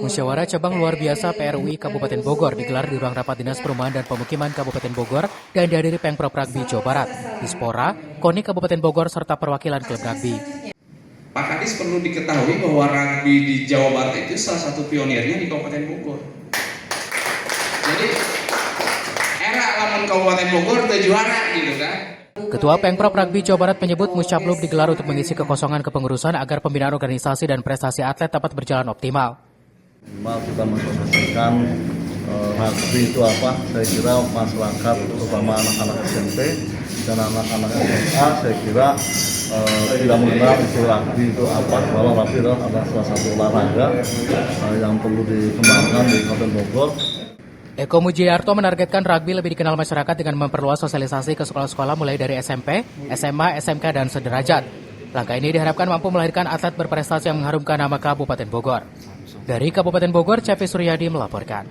Musyawarah cabang luar biasa PRUI Kabupaten Bogor digelar di ruang rapat Dinas Perumahan dan Pemukiman Kabupaten Bogor dan dihadiri Pengprov Rugby Jawa Barat, Dispora, KONI Kabupaten Bogor serta perwakilan klub rugby. Pak Kadis perlu diketahui bahwa rugby di Jawa Barat itu salah satu pionirnya di Kabupaten Bogor. Jadi era lamun Kabupaten Bogor udah juara gitu kan. Ketua Pengprov Rugby Jawa Barat menyebut musyablub digelar untuk mengisi kekosongan kepengurusan agar pembinaan organisasi dan prestasi atlet dapat berjalan optimal. Kita mensosialisasikan rugby itu apa? Saya kira masyarakat, terutama anak-anak SMP dan anak-anak SMA, saya kira tidak mengenal istilah rugby itu apa. Walau rugby adalah salah satu olahraga yang perlu dikembangkan di Kabupaten Bogor. Eko Mujiarto menargetkan rugby lebih dikenal masyarakat dengan memperluas sosialisasi ke sekolah-sekolah mulai dari SMP, SMA, SMK, dan sederajat. Langkah ini diharapkan mampu melahirkan atlet berprestasi yang mengharumkan nama Kabupaten Bogor. Dari Kabupaten Bogor, Cepi Suryadi melaporkan.